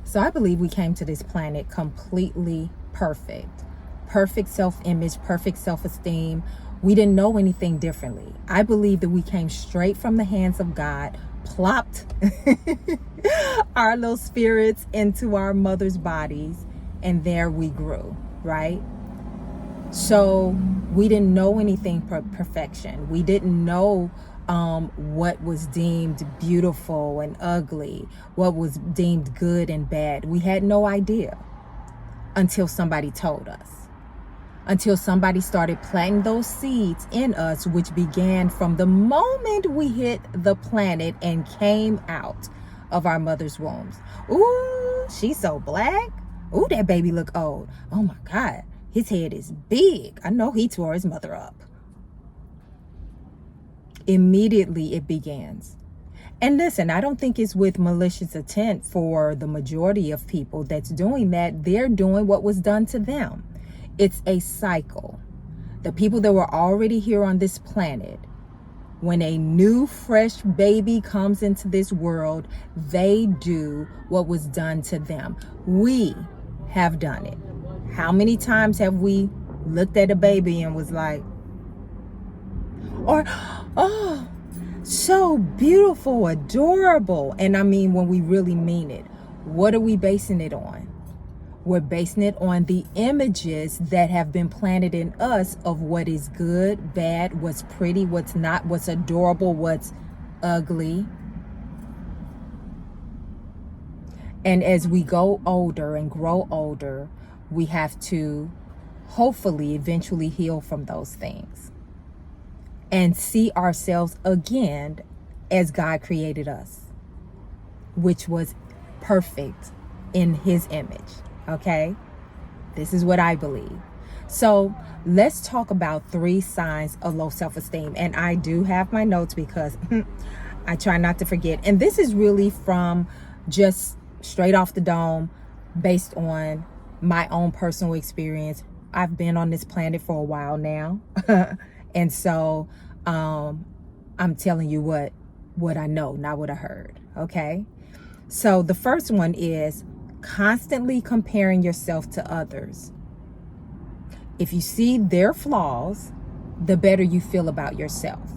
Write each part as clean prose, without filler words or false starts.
So I believe we came to this planet completely perfect. Perfect self-image, perfect self-esteem. We didn't know anything differently. I believe that we came straight from the hands of God, plopped our little spirits into our mother's bodies, and there we grew, right? So we didn't know anything perfection. We didn't know what was deemed beautiful and ugly, what was deemed good and bad. We had no idea until somebody told us, until somebody started planting those seeds in us, which began from the moment we hit the planet and came out of our mother's wombs. Ooh, she's so black. Ooh, that baby look old. Oh my God, his head is big. I know he tore his mother up. Immediately it begins. And listen, I don't think it's with malicious intent for the majority of people that's doing that. They're doing what was done to them. It's a cycle. The people that were already here on this planet, when a new fresh baby comes into this world, they do what was done to them. We have done it. How many times have we looked at a baby and was like, or, oh, so beautiful, adorable. And I mean, when we really mean it, what are we basing it on? We're basing it on the images that have been planted in us of what is good, bad, what's pretty, what's not, what's adorable, what's ugly. And as we go older and grow older, we have to hopefully eventually heal from those things and see ourselves again as God created us, which was perfect in his image. Okay, this is what I believe. So let's talk about 3 signs of low self-esteem. And I do have my notes because I try not to forget. And this is really from just straight off the dome, based on my own personal experience. I've been on this planet for a while now. And so I'm telling you what I know, not what I heard. Okay, so the first one is constantly comparing yourself to others. If you see their flaws, the better you feel about yourself.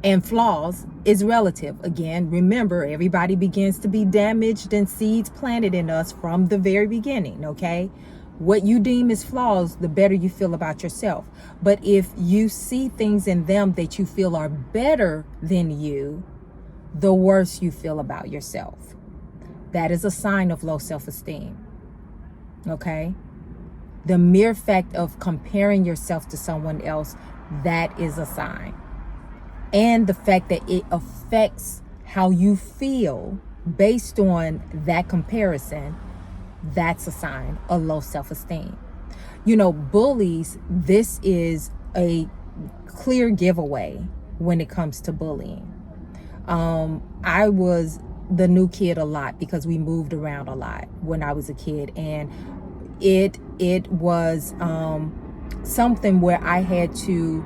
And flaws is relative. Again, remember, everybody begins to be damaged and seeds planted in us from the very beginning, okay? What you deem as flaws, the better you feel about yourself. But if you see things in them that you feel are better than you, the worse you feel about yourself. That is a sign of low self-esteem, okay? The mere fact of comparing yourself to someone else, that is a sign. And the fact that it affects how you feel based on that comparison, that's a sign of low self-esteem. You know, bullies, this is a clear giveaway when it comes to bullying. I was the new kid a lot because we moved around a lot when I was a kid, and it was something where I had to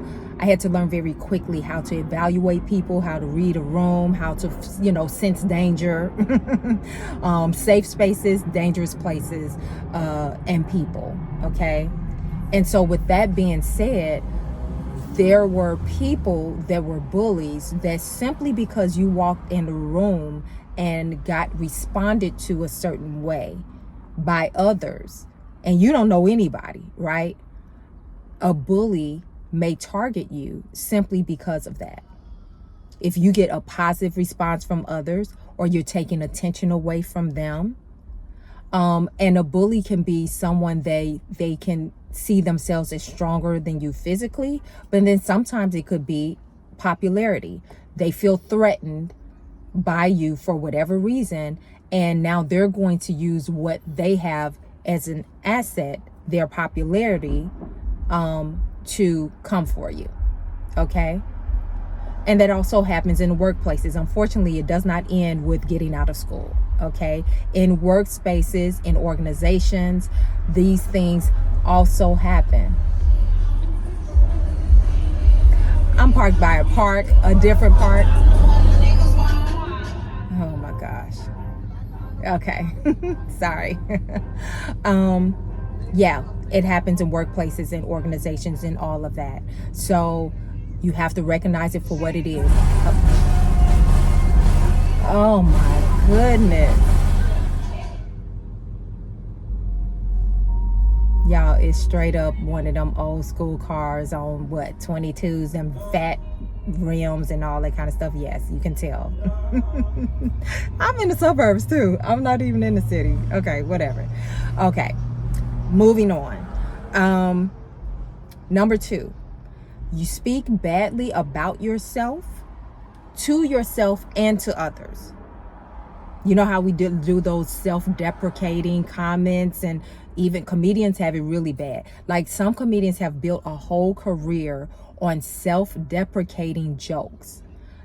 learn very quickly how to evaluate people, how to read a room, how to, sense danger, safe spaces, dangerous places, and people. Okay. And so with that being said, there were people that were bullies that simply because you walked in the room and got responded to a certain way by others, and you don't know anybody, right? A bully may target you simply because of that. If you get a positive response from others, or you're taking attention away from them, and a bully can be someone they can see themselves as stronger than you physically, but then sometimes it could be popularity. They feel threatened by you for whatever reason, and now they're going to use what they have as an asset, their popularity, to come for you. Okay. And that also happens in workplaces. Unfortunately, it does not end with getting out of school. Okay. In workspaces, in organizations, these things also happen. I'm parked by a park, a different park. Oh my gosh. Okay. Sorry. Yeah, it happens in workplaces and organizations and all of that. So you have to recognize it for what it is. Oh my goodness. Y'all, it's straight up one of them old school cars on what, 22s and fat rims and all that kind of stuff. Yes, you can tell. I'm in the suburbs too. I'm not even in the city. Okay, whatever. Okay, moving on. Number 2, you speak badly about yourself to yourself and to others. You know how we do those self-deprecating comments, and even comedians have it really bad. Like, some comedians have built a whole career on self-deprecating jokes,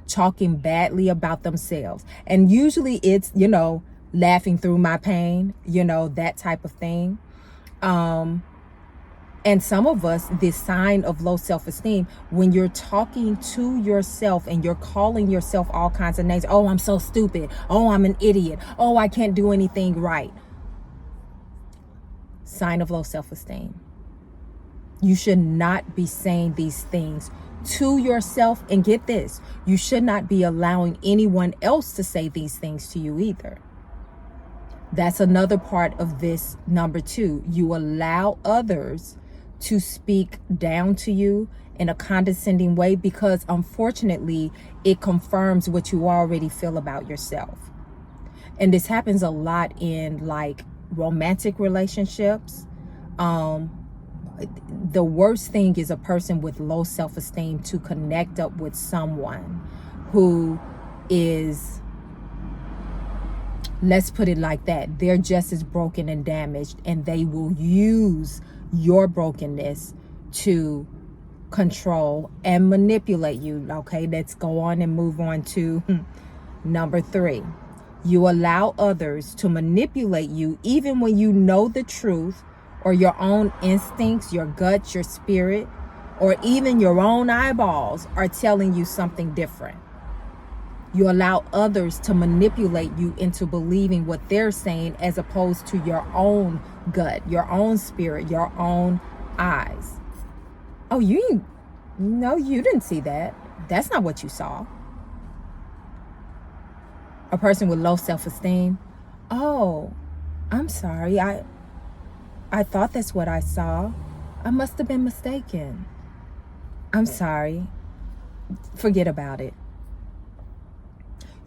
talking badly about themselves. And usually it's, laughing through my pain, that type of thing. And some of us, this sign of low self-esteem, when you're talking to yourself and you're calling yourself all kinds of names. Oh, I'm so stupid. Oh, I'm an idiot. Oh, I can't do anything right. Sign of low self-esteem. You should not be saying these things to yourself. And get this, you should not be allowing anyone else to say these things to you either. That's another part of this number 2. You allow others to speak down to you in a condescending way, because unfortunately it confirms what you already feel about yourself. And this happens a lot in like romantic relationships. The worst thing is a person with low self-esteem to connect up with someone who is, let's put it like that, they're just as broken and damaged, and they will use your brokenness to control and manipulate you. Okay, let's go on and move on to number 3. You allow others to manipulate you even when you know the truth, or your own instincts, your gut, your spirit, or even your own eyeballs are telling you something different. You allow others to manipulate you into believing what they're saying, as opposed to your own gut, your own spirit, your own eyes. Oh, you didn't see that. That's not what you saw. A person with low self-esteem. Oh, I'm sorry. I thought that's what I saw. I must have been mistaken. I'm sorry. Forget about it.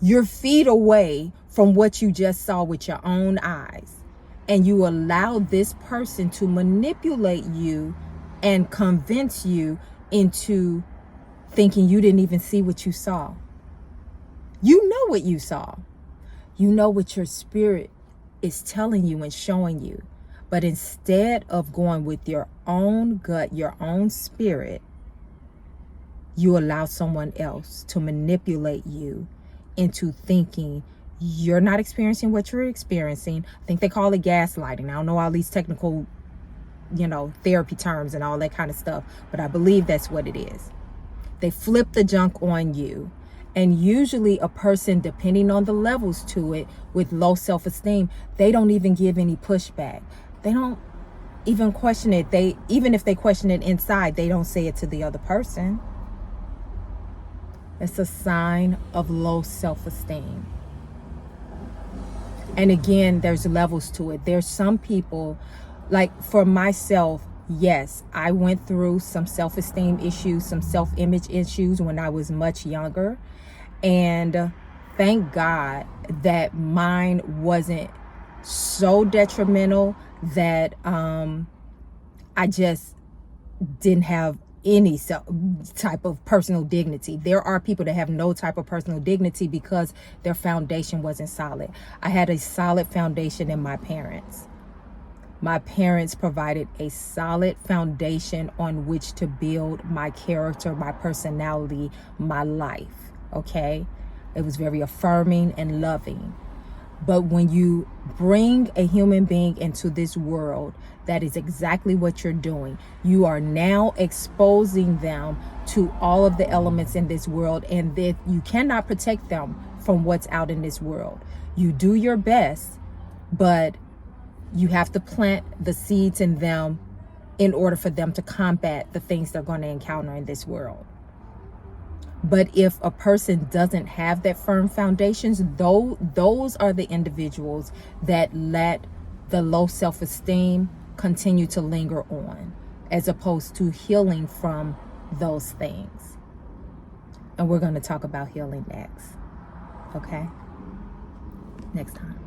You're feet away from what you just saw with your own eyes, and you allow this person to manipulate you and convince you into thinking you didn't even see what you saw. You know what you saw. You know what your spirit is telling you and showing you. But instead of going with your own gut, your own spirit, you allow someone else to manipulate you into thinking you're not experiencing what you're experiencing. I think they call it gaslighting. I don't know all these technical, therapy terms and all that kind of stuff, but I believe that's what it is. They flip the junk on you. And usually a person, depending on the levels to it, with low self-esteem, they don't even give any pushback. They don't even question it. Even if they question it inside, they don't say it to the other person. It's a sign of low self-esteem. And again, there's levels to it. There's some people, like for myself, yes, I went through some self-esteem issues, some self-image issues when I was much younger. And thank God that mine wasn't so detrimental that I just didn't have any type of personal dignity. There are people that have no type of personal dignity because their foundation wasn't solid. I had a solid foundation in my parents. My parents provided a solid foundation on which to build my character, my personality, my life. Okay? It was very affirming and loving. But when you bring a human being into this world, that is exactly what you're doing. You are now exposing them to all of the elements in this world, and that you cannot protect them from what's out in this world. You do your best, but you have to plant the seeds in them in order for them to combat the things they're going to encounter in this world. But if a person doesn't have that firm foundations, those are the individuals that let the low self-esteem continue to linger on, as opposed to healing from those things. And we're going to talk about healing next. Okay? Next time.